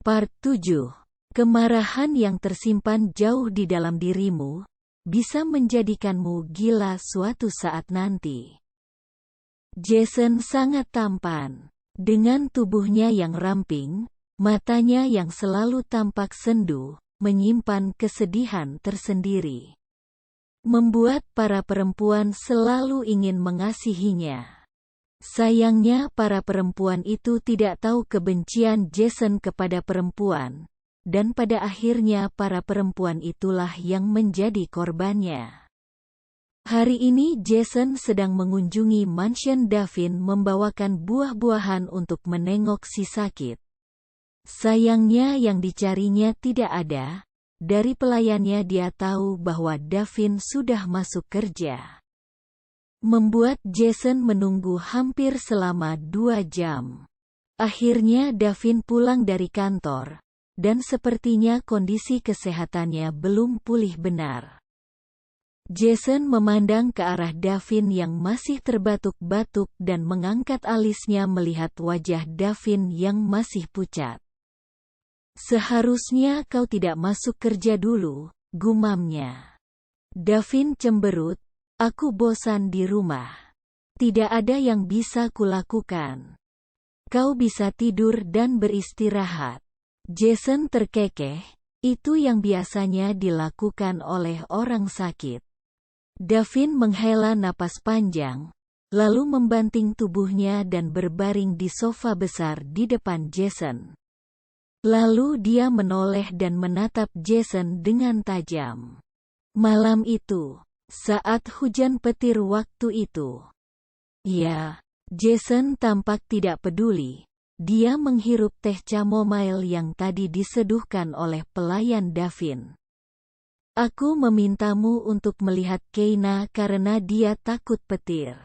Part 7. Kemarahan yang tersimpan jauh di dalam dirimu bisa menjadikanmu gila suatu saat nanti. Jason sangat tampan. Dengan tubuhnya yang ramping, matanya yang selalu tampak sendu, menyimpan kesedihan tersendiri. Membuat para perempuan selalu ingin mengasihinya. Sayangnya para perempuan itu tidak tahu kebencian Jason kepada perempuan, dan pada akhirnya para perempuan itulah yang menjadi korbannya. Hari ini Jason sedang mengunjungi mansion Davin membawakan buah-buahan untuk menengok si sakit. Sayangnya yang dicarinya tidak ada. Dari pelayannya dia tahu bahwa Davin sudah masuk kerja. Membuat Jason menunggu hampir selama 2 jam. Akhirnya Davin pulang dari kantor, dan sepertinya kondisi kesehatannya belum pulih benar. Jason memandang ke arah Davin yang masih terbatuk-batuk dan mengangkat alisnya melihat wajah Davin yang masih pucat. "Seharusnya kau tidak masuk kerja dulu," gumamnya. Davin cemberut. "Aku bosan di rumah. Tidak ada yang bisa kulakukan. Kau bisa tidur dan beristirahat." Jason terkekeh, itu yang biasanya dilakukan oleh orang sakit. Davin menghela napas panjang, lalu membanting tubuhnya dan berbaring di sofa besar di depan Jason. Lalu dia menoleh dan menatap Jason dengan tajam. Malam itu, saat hujan petir waktu itu. Ya, Jason tampak tidak peduli. Dia menghirup teh chamomile yang tadi diseduhkan oleh pelayan Davin. "Aku memintamu untuk melihat Keina karena dia takut petir."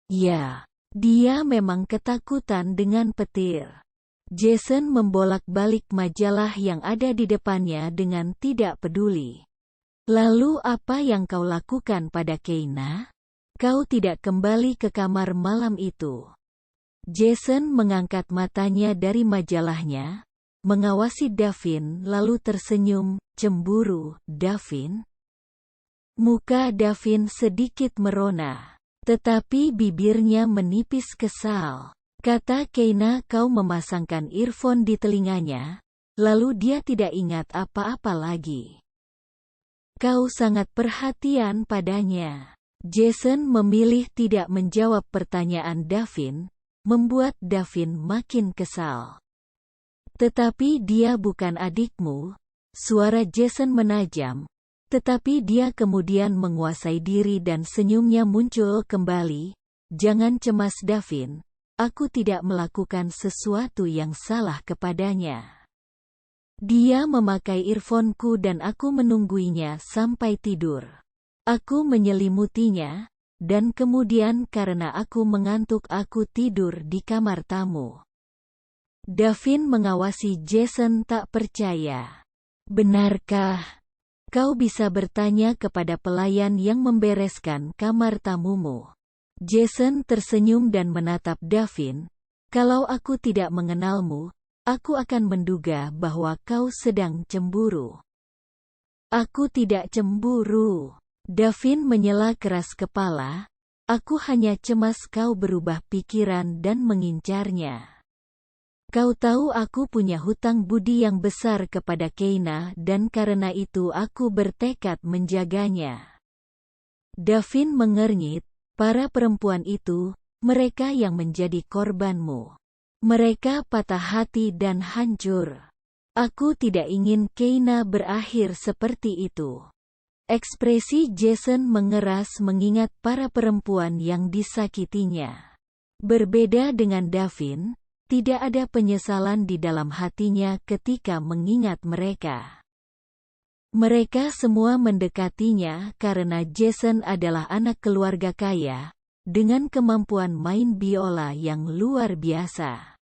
Ya, dia memang ketakutan dengan petir. Jason membolak-balik majalah yang ada di depannya dengan tidak peduli. "Lalu apa yang kau lakukan pada Keina? Kau tidak kembali ke kamar malam itu?" Jason mengangkat matanya dari majalahnya, mengawasi Davin lalu tersenyum, cemburu. "Davin?" Muka Davin sedikit merona, tetapi bibirnya menipis kesal. "Kata Keina kau memasangkan earphone di telinganya, lalu dia tidak ingat apa-apa lagi. Kau sangat perhatian padanya." Jason memilih tidak menjawab pertanyaan Davin, membuat Davin makin kesal. "Tetapi dia bukan adikmu," suara Jason menajam, tetapi dia kemudian menguasai diri dan senyumnya muncul kembali. "Jangan cemas Davin, aku tidak melakukan sesuatu yang salah kepadanya. Dia memakai earphone-ku dan aku menungguinya sampai tidur. Aku menyelimutinya, dan kemudian karena aku mengantuk aku tidur di kamar tamu." Davin mengawasi Jason tak percaya. "Benarkah? Kau bisa bertanya kepada pelayan yang membereskan kamar tamumu." Jason tersenyum dan menatap Davin. "Kalau aku tidak mengenalmu, aku akan menduga bahwa kau sedang cemburu." "Aku tidak cemburu." Davin menyela keras kepala. "Aku hanya cemas kau berubah pikiran dan mengincarnya. Kau tahu aku punya hutang budi yang besar kepada Keina dan karena itu aku bertekad menjaganya." Davin mengernyit. "Para perempuan itu, mereka yang menjadi korbanmu. Mereka patah hati dan hancur. Aku tidak ingin Keina berakhir seperti itu." Ekspresi Jason mengeras mengingat para perempuan yang disakitinya. Berbeda dengan Davin, tidak ada penyesalan di dalam hatinya ketika mengingat mereka. Mereka semua mendekatinya karena Jason adalah anak keluarga kaya, dengan kemampuan main biola yang luar biasa.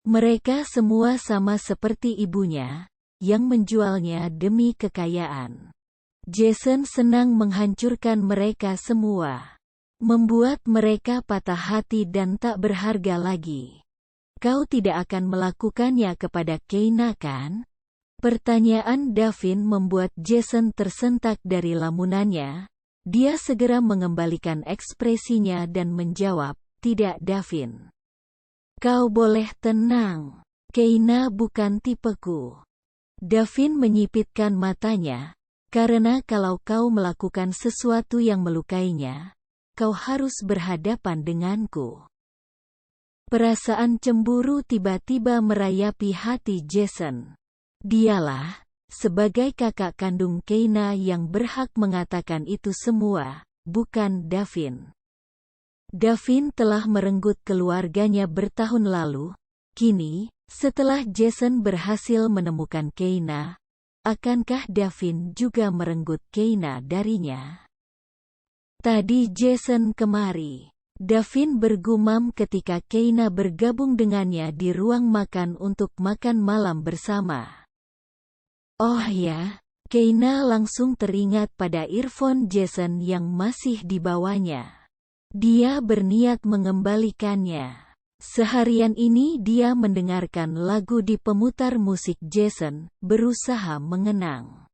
Mereka semua sama seperti ibunya, yang menjualnya demi kekayaan. Jason senang menghancurkan mereka semua. Membuat mereka patah hati dan tak berharga lagi. Kau tidak akan melakukannya kepada Keina, kan? Pertanyaan Davin membuat Jason tersentak dari lamunannya. Dia segera mengembalikan ekspresinya dan menjawab, "Tidak, Davin. Kau boleh tenang. Keina bukan tipeku." Davin menyipitkan matanya, "Karena kalau kau melakukan sesuatu yang melukainya, kau harus berhadapan denganku." Perasaan cemburu tiba-tiba merayapi hati Jason. Dialah, sebagai kakak kandung Keina, yang berhak mengatakan itu semua, bukan Davin. Davin telah merenggut keluarganya bertahun lalu. Kini, setelah Jason berhasil menemukan Keina, akankah Davin juga merenggut Keina darinya? Tadi Jason kemari. Davin bergumam ketika Keina bergabung dengannya di ruang makan untuk makan malam bersama. Oh ya, Keina langsung teringat pada earphone Jason yang masih dibawanya. Dia berniat mengembalikannya. Seharian ini dia mendengarkan lagu di pemutar musik Jason, berusaha mengenang.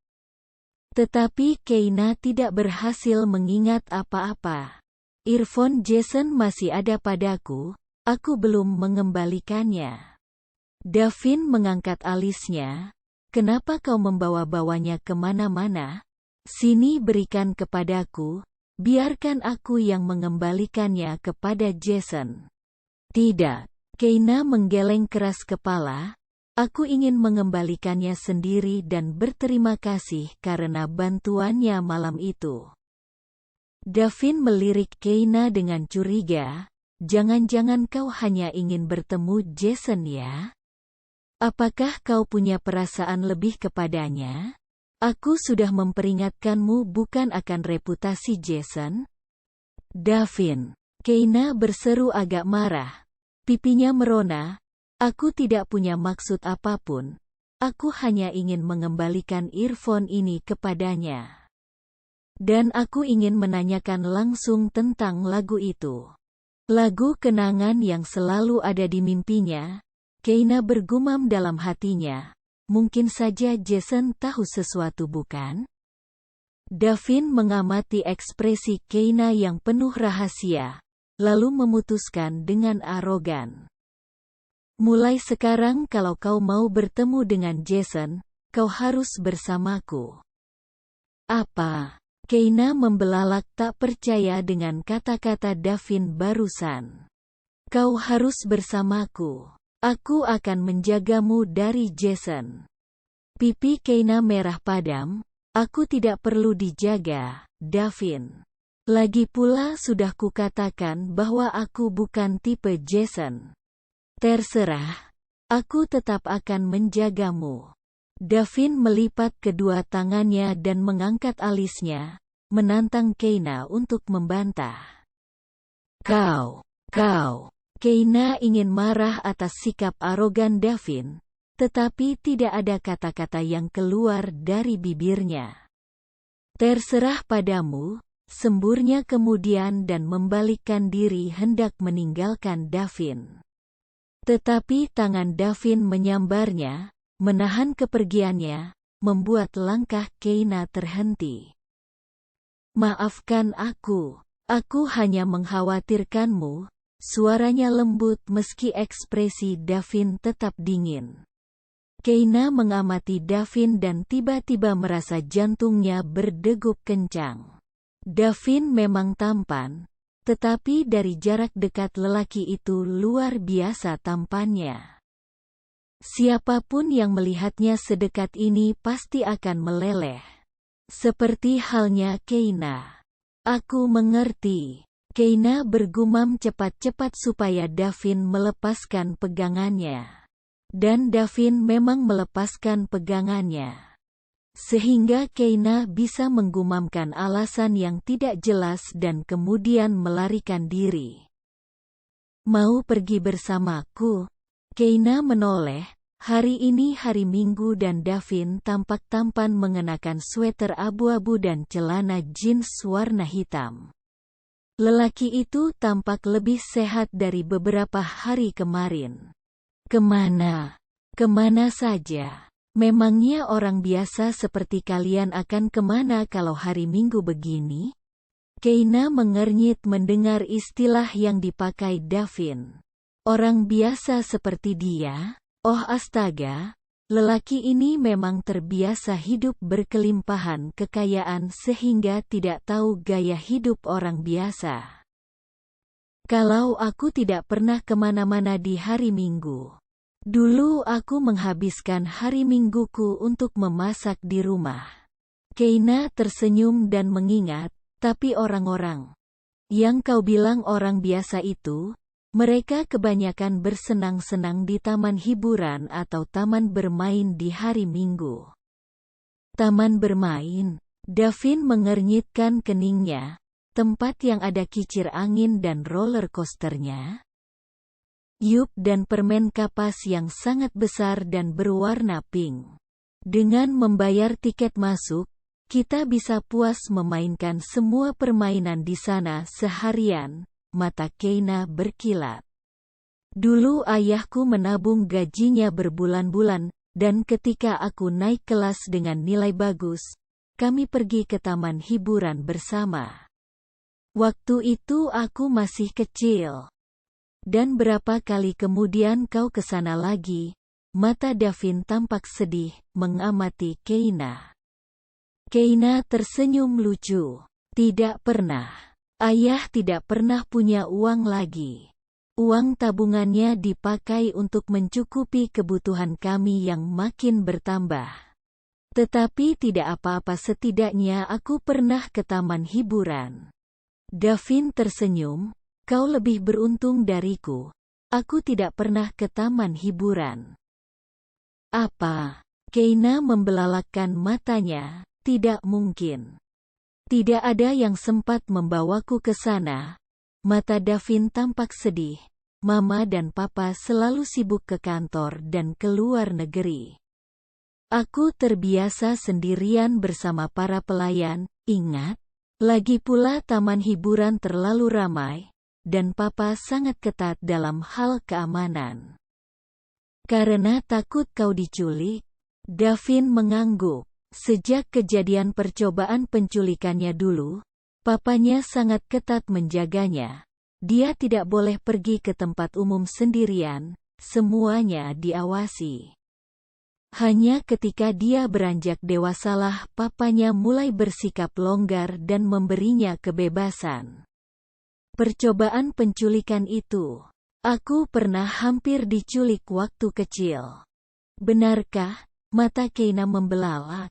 Tetapi Keina tidak berhasil mengingat apa-apa. Earphone Jason masih ada padaku, aku belum mengembalikannya. Davin mengangkat alisnya. Kenapa kau membawa-bawanya kemana-mana? Sini, berikan kepadaku, biarkan aku yang mengembalikannya kepada Jason. Tidak, Keina menggeleng keras kepala. Aku ingin mengembalikannya sendiri dan berterima kasih karena bantuannya malam itu. Davin melirik Keina dengan curiga. Jangan-jangan kau hanya ingin bertemu Jason, ya? Apakah kau punya perasaan lebih kepadanya? Aku sudah memperingatkanmu bukan akan reputasi Jason. Davin. Keina berseru agak marah. Pipinya merona. Aku tidak punya maksud apapun. Aku hanya ingin mengembalikan earphone ini kepadanya. Dan aku ingin menanyakan langsung tentang lagu itu. Lagu kenangan yang selalu ada di mimpinya. Keina bergumam dalam hatinya. Mungkin saja Jason tahu sesuatu, bukan? Davin mengamati ekspresi Keina yang penuh rahasia, lalu memutuskan dengan arogan. Mulai sekarang kalau kau mau bertemu dengan Jason, kau harus bersamaku. Apa? Keina membelalak tak percaya dengan kata-kata Davin barusan. Kau harus bersamaku. Aku akan menjagamu dari Jason. Pipi Keina merah padam. Aku tidak perlu dijaga, Davin. Lagi pula sudah kukatakan bahwa aku bukan tipe Jason. Terserah. Aku tetap akan menjagamu. Davin melipat kedua tangannya dan mengangkat alisnya, menantang Keina untuk membantah. Kau. Keina ingin marah atas sikap arogan Davin, tetapi tidak ada kata-kata yang keluar dari bibirnya. Terserah padamu, semburnya kemudian dan membalikkan diri hendak meninggalkan Davin. Tetapi tangan Davin menyambarnya, menahan kepergiannya, membuat langkah Keina terhenti. Maafkan aku hanya mengkhawatirkanmu. Suaranya lembut meski ekspresi Davin tetap dingin. Keina mengamati Davin dan tiba-tiba merasa jantungnya berdegup kencang. Davin memang tampan, tetapi dari jarak dekat lelaki itu luar biasa tampannya. Siapapun yang melihatnya sedekat ini pasti akan meleleh. Seperti halnya Keina. Aku mengerti. Keina bergumam cepat-cepat supaya Davin melepaskan pegangannya. Dan Davin memang melepaskan pegangannya. Sehingga Keina bisa menggumamkan alasan yang tidak jelas dan kemudian melarikan diri. Mau pergi bersamaku? Keina menoleh, Hari ini hari Minggu dan Davin tampak tampan mengenakan sweater abu-abu dan celana jeans warna hitam. Lelaki itu tampak lebih sehat dari beberapa hari kemarin. Kemana? Kemana saja? Memangnya orang biasa seperti kalian akan kemana kalau hari Minggu begini? Keina mengernyit mendengar istilah yang dipakai Davin. Orang biasa seperti dia? Oh astaga, lelaki ini memang terbiasa hidup berkelimpahan kekayaan sehingga tidak tahu gaya hidup orang biasa. Kalau aku tidak pernah kemana-mana di hari Minggu. Dulu aku menghabiskan hari Mingguku untuk memasak di rumah. Keina tersenyum dan mengingat, tapi orang-orang yang kau bilang orang biasa itu, mereka kebanyakan bersenang-senang di taman hiburan atau taman bermain di hari Minggu. Taman bermain, Davin mengernyitkan keningnya, tempat yang ada kicir angin dan roller coasternya. Yup, dan permen kapas yang sangat besar dan berwarna pink. Dengan membayar tiket masuk, kita bisa puas memainkan semua permainan di sana seharian. Mata Keina berkilat. Dulu ayahku menabung gajinya berbulan-bulan, dan ketika aku naik kelas dengan nilai bagus, kami pergi ke taman hiburan bersama. Waktu itu aku masih kecil. Dan berapa kali kemudian kau ke sana lagi? Mata Davin tampak sedih, mengamati Keina. Keina tersenyum lucu. Tidak pernah. Ayah tidak pernah punya uang lagi. Uang tabungannya dipakai untuk mencukupi kebutuhan kami yang makin bertambah. Tetapi tidak apa-apa, setidaknya aku pernah ke taman hiburan. Davin tersenyum, kau lebih beruntung dariku. Aku tidak pernah ke taman hiburan. Apa? Keina membelalakkan matanya, tidak mungkin. Tidak ada yang sempat membawaku ke sana. Mata Davin tampak sedih. Mama dan Papa selalu sibuk ke kantor dan ke luar negeri. Aku terbiasa sendirian bersama para pelayan, ingat? Lagi pula taman hiburan terlalu ramai, dan Papa sangat ketat dalam hal keamanan. Karena takut kau diculik, Davin mengangguk. Sejak kejadian percobaan penculikannya dulu, papanya sangat ketat menjaganya. Dia tidak boleh pergi ke tempat umum sendirian, semuanya diawasi. Hanya ketika dia beranjak dewasalah papanya mulai bersikap longgar dan memberinya kebebasan. Percobaan penculikan itu, aku pernah hampir diculik waktu kecil. Benarkah? Mata Keina membelalak.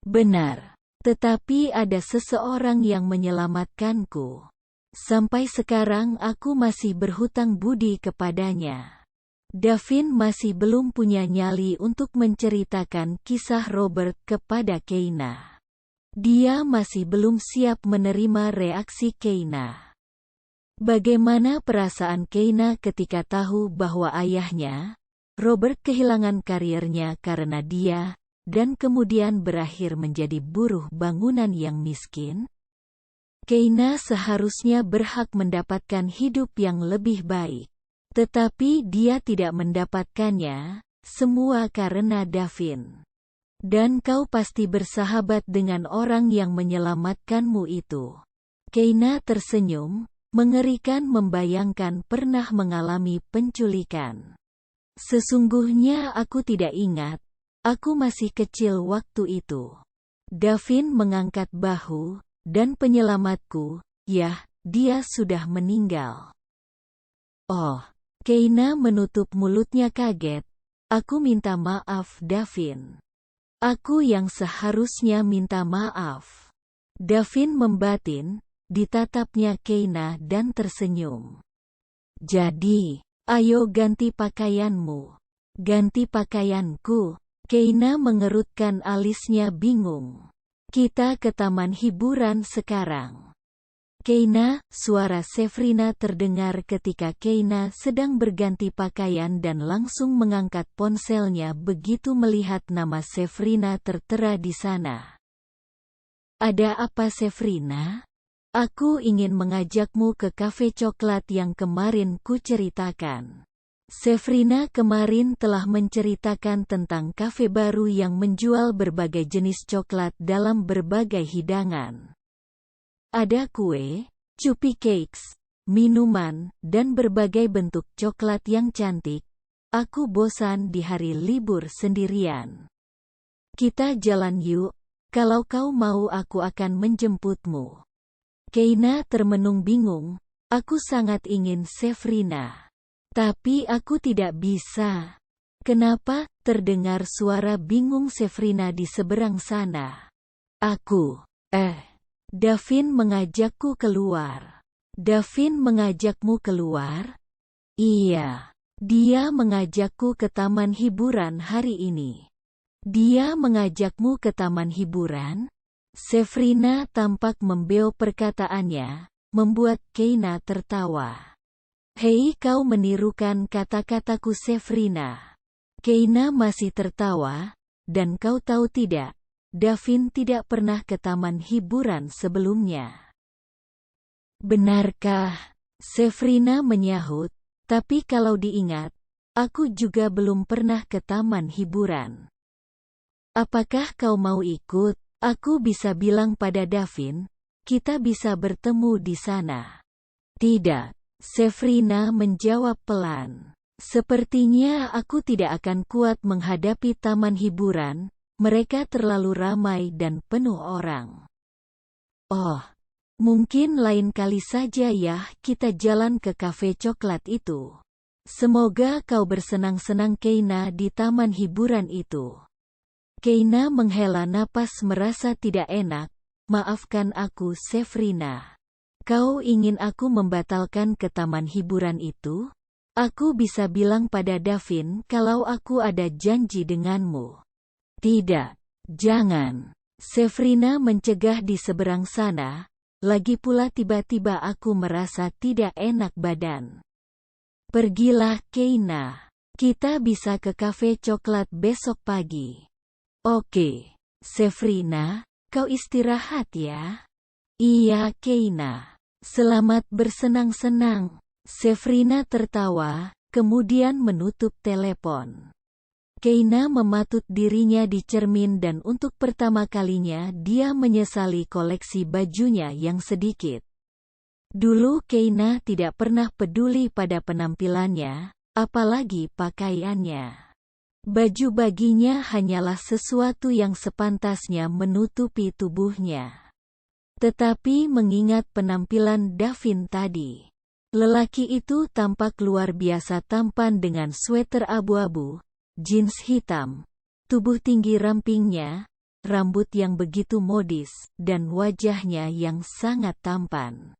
Benar. Tetapi ada seseorang yang menyelamatkanku. Sampai sekarang aku masih berhutang budi kepadanya. Davin masih belum punya nyali untuk menceritakan kisah Robert kepada Keina. Dia masih belum siap menerima reaksi Keina. Bagaimana perasaan Keina ketika tahu bahwa ayahnya, Robert, kehilangan karirnya karena dia, dan kemudian berakhir menjadi buruh bangunan yang miskin? Keina seharusnya berhak mendapatkan hidup yang lebih baik. Tetapi dia tidak mendapatkannya, semua karena Davin. Dan kau pasti bersahabat dengan orang yang menyelamatkanmu itu. Keina tersenyum, mengerikan membayangkan pernah mengalami penculikan. Sesungguhnya aku tidak ingat. Aku masih kecil waktu itu. Davin mengangkat bahu, dan penyelamatku, yah, dia sudah meninggal. Oh, Keina menutup mulutnya kaget. Aku minta maaf Davin. Aku yang seharusnya minta maaf. Davin membatin, ditatapnya Keina dan tersenyum. Jadi, ayo ganti pakaianmu. Ganti pakaianku. Keina mengerutkan alisnya bingung. Kita ke taman hiburan sekarang. Keina, suara Sefrina terdengar ketika Keina sedang berganti pakaian dan langsung mengangkat ponselnya begitu melihat nama Sefrina tertera di sana. Ada apa Sefrina? Aku ingin mengajakmu ke kafe coklat yang kemarin ku ceritakan. Sefrina kemarin telah menceritakan tentang kafe baru yang menjual berbagai jenis coklat dalam berbagai hidangan. Ada kue, cupcakes, minuman, dan berbagai bentuk coklat yang cantik. Aku bosan di hari libur sendirian. Kita jalan yuk, kalau kau mau aku akan menjemputmu. Keina termenung bingung, aku sangat ingin Sefrina. Tapi aku tidak bisa. Kenapa? Terdengar suara bingung Sefrina di seberang sana. Aku, Davin mengajakku keluar. Davin mengajakmu keluar? Iya. Dia mengajakku ke taman hiburan hari ini. Dia mengajakmu ke taman hiburan? Sefrina tampak membeo perkataannya, membuat Keina tertawa. Hei kau menirukan kata-kataku Sefrina. Keina masih tertawa, dan kau tahu tidak? Davin tidak pernah ke taman hiburan sebelumnya. Benarkah? Sefrina menyahut, tapi kalau diingat, aku juga belum pernah ke taman hiburan. Apakah kau mau ikut? Aku bisa bilang pada Davin, kita bisa bertemu di sana. Tidak, Sefrina menjawab pelan. Sepertinya aku tidak akan kuat menghadapi taman hiburan. Mereka terlalu ramai dan penuh orang. Oh, mungkin lain kali saja ya kita jalan ke kafe coklat itu. Semoga kau bersenang-senang Keina di taman hiburan itu. Keina menghela napas merasa tidak enak. Maafkan aku Sefrina. Kau ingin aku membatalkan ke taman hiburan itu? Aku bisa bilang pada Davin kalau aku ada janji denganmu. Tidak, jangan. Sefrina mencegah di seberang sana, lagi pula tiba-tiba aku merasa tidak enak badan. Pergilah Keina. Kita bisa ke kafe coklat besok pagi. Oke, Sefrina, kau istirahat ya. Iya Keina. Selamat bersenang-senang. Sefrina tertawa, kemudian menutup telepon. Keina mematut dirinya di cermin dan untuk pertama kalinya dia menyesali koleksi bajunya yang sedikit. Dulu Keina tidak pernah peduli pada penampilannya, apalagi pakaiannya. Baju baginya hanyalah sesuatu yang sepantasnya menutupi tubuhnya. Tetapi mengingat penampilan Davin tadi, lelaki itu tampak luar biasa tampan dengan sweater abu-abu, jeans hitam, tubuh tinggi rampingnya, rambut yang begitu modis, dan wajahnya yang sangat tampan.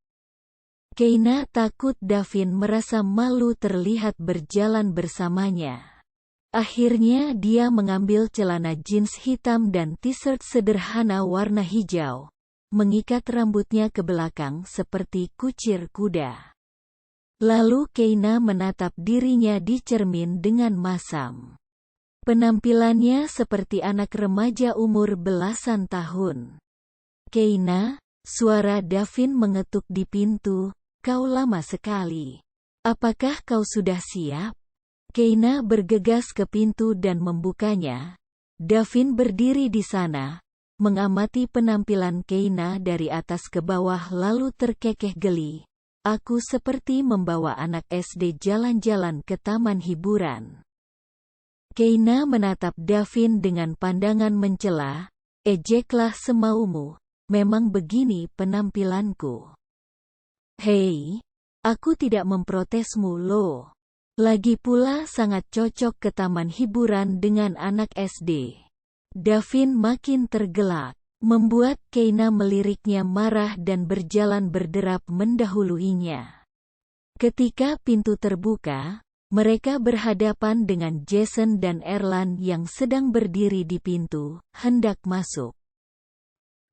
Keina takut Davin merasa malu terlihat berjalan bersamanya. Akhirnya dia mengambil celana jeans hitam dan t-shirt sederhana warna hijau, mengikat rambutnya ke belakang seperti kucir kuda. Lalu Keina menatap dirinya di cermin dengan masam. Penampilannya seperti anak remaja umur belasan tahun. Keina, suara Davin mengetuk di pintu, kau lama sekali. Apakah kau sudah siap? Keina bergegas ke pintu dan membukanya. Davin berdiri di sana, mengamati penampilan Keina dari atas ke bawah lalu terkekeh geli. Aku seperti membawa anak SD jalan-jalan ke taman hiburan. Keina menatap Davin dengan pandangan mencela, ejeklah semaumu, memang begini penampilanku. Hei, aku tidak memprotesmu loh. Lagi pula sangat cocok ke taman hiburan dengan anak SD. Davin makin tergelak, membuat Keina meliriknya marah dan berjalan berderap mendahuluinya. Ketika pintu terbuka, mereka berhadapan dengan Jason dan Erlan yang sedang berdiri di pintu, hendak masuk.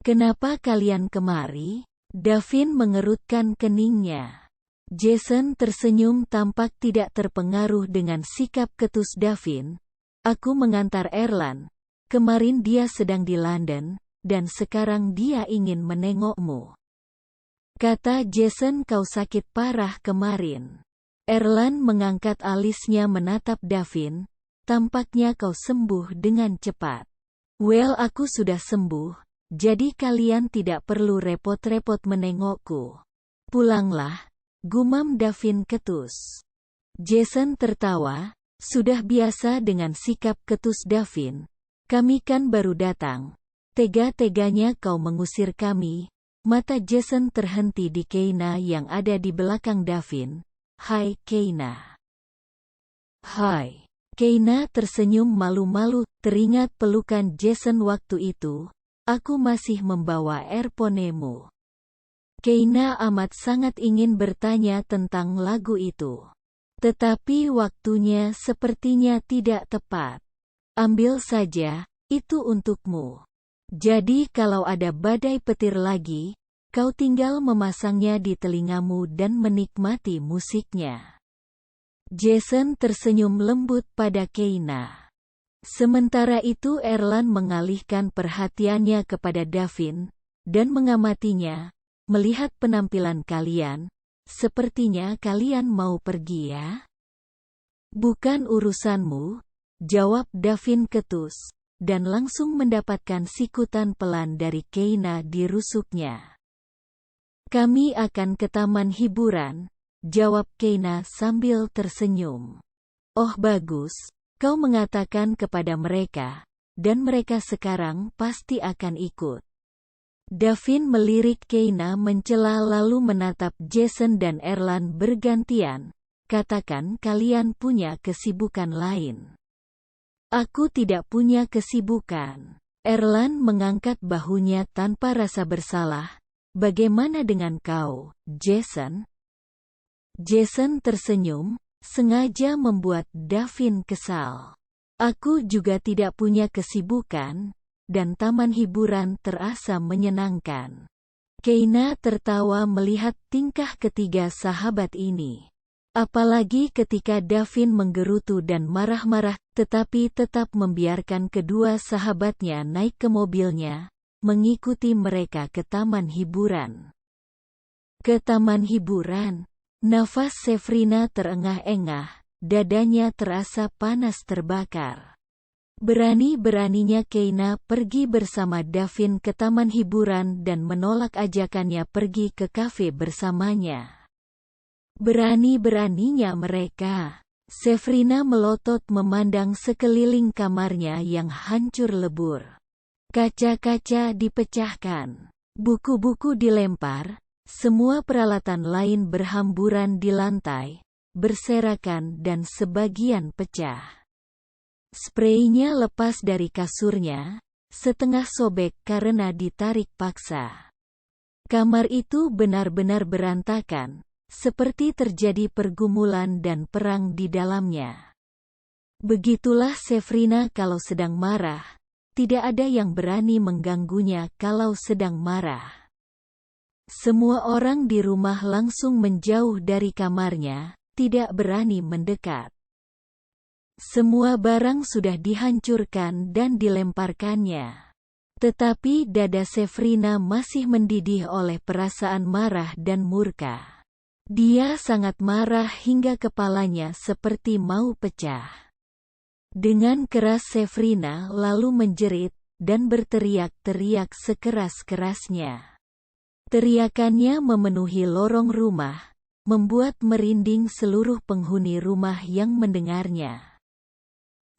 Kenapa kalian kemari? Davin mengerutkan keningnya. Jason tersenyum tampak tidak terpengaruh dengan sikap ketus Davin. Aku mengantar Erlan. Kemarin dia sedang di London, dan sekarang dia ingin menengokmu. Kata Jason, kau sakit parah kemarin. Erlan mengangkat alisnya menatap Davin. Tampaknya kau sembuh dengan cepat. Well, aku sudah sembuh, jadi kalian tidak perlu repot-repot menengokku. Pulanglah, gumam Davin ketus. Jason tertawa, sudah biasa dengan sikap ketus Davin. Kami kan baru datang. Tega-teganya kau mengusir kami. Mata Jason terhenti di Keina yang ada di belakang Davin. Hai Keina. Hai. Keina tersenyum malu-malu, teringat pelukan Jason waktu itu. Aku masih membawa earphone-mu. Keina amat sangat ingin bertanya tentang lagu itu. Tetapi waktunya sepertinya tidak tepat. Ambil saja, itu untukmu. Jadi kalau ada badai petir lagi, kau tinggal memasangnya di telingamu dan menikmati musiknya. Jason tersenyum lembut pada Keina. Sementara itu Erlan mengalihkan perhatiannya kepada Davin, dan mengamatinya, melihat penampilan kalian, sepertinya kalian mau pergi ya? Bukan urusanmu, jawab Davin ketus, dan langsung mendapatkan sikutan pelan dari Keina di rusuknya. Kami akan ke taman hiburan, jawab Keina sambil tersenyum. Oh bagus, kau mengatakan kepada mereka, dan mereka sekarang pasti akan ikut. Davin melirik Keina mencela lalu menatap Jason dan Erlan bergantian. Katakan kalian punya kesibukan lain. Aku tidak punya kesibukan. Erlan mengangkat bahunya tanpa rasa bersalah. Bagaimana dengan kau, Jason? Jason tersenyum, sengaja membuat Davin kesal. Aku juga tidak punya kesibukan, dan taman hiburan terasa menyenangkan. Keina tertawa melihat tingkah ketiga sahabat ini. Apalagi ketika Davin menggerutu dan marah-marah, tetapi tetap membiarkan kedua sahabatnya naik ke mobilnya, mengikuti mereka ke taman hiburan. Ke taman hiburan, nafas Sefrina terengah-engah, dadanya terasa panas terbakar. Berani-beraninya Keina pergi bersama Davin ke taman hiburan dan menolak ajakannya pergi ke kafe bersamanya. Berani-beraninya mereka. Sefrina melotot memandang sekeliling kamarnya yang hancur lebur. Kaca-kaca dipecahkan. Buku-buku dilempar. Semua peralatan lain berhamburan di lantai, berserakan dan sebagian pecah. Spraynya lepas dari kasurnya, setengah sobek karena ditarik paksa. Kamar itu benar-benar berantakan. Seperti terjadi pergumulan dan perang di dalamnya. Begitulah Sefrina kalau sedang marah. Tidak ada yang berani mengganggunya kalau sedang marah. Semua orang di rumah langsung menjauh dari kamarnya, tidak berani mendekat. Semua barang sudah dihancurkan dan dilemparkannya. Tetapi dada Sefrina masih mendidih oleh perasaan marah dan murka. Dia sangat marah hingga kepalanya seperti mau pecah. Dengan keras Sefrina lalu menjerit, dan berteriak-teriak sekeras-kerasnya. Teriakannya memenuhi lorong rumah, membuat merinding seluruh penghuni rumah yang mendengarnya.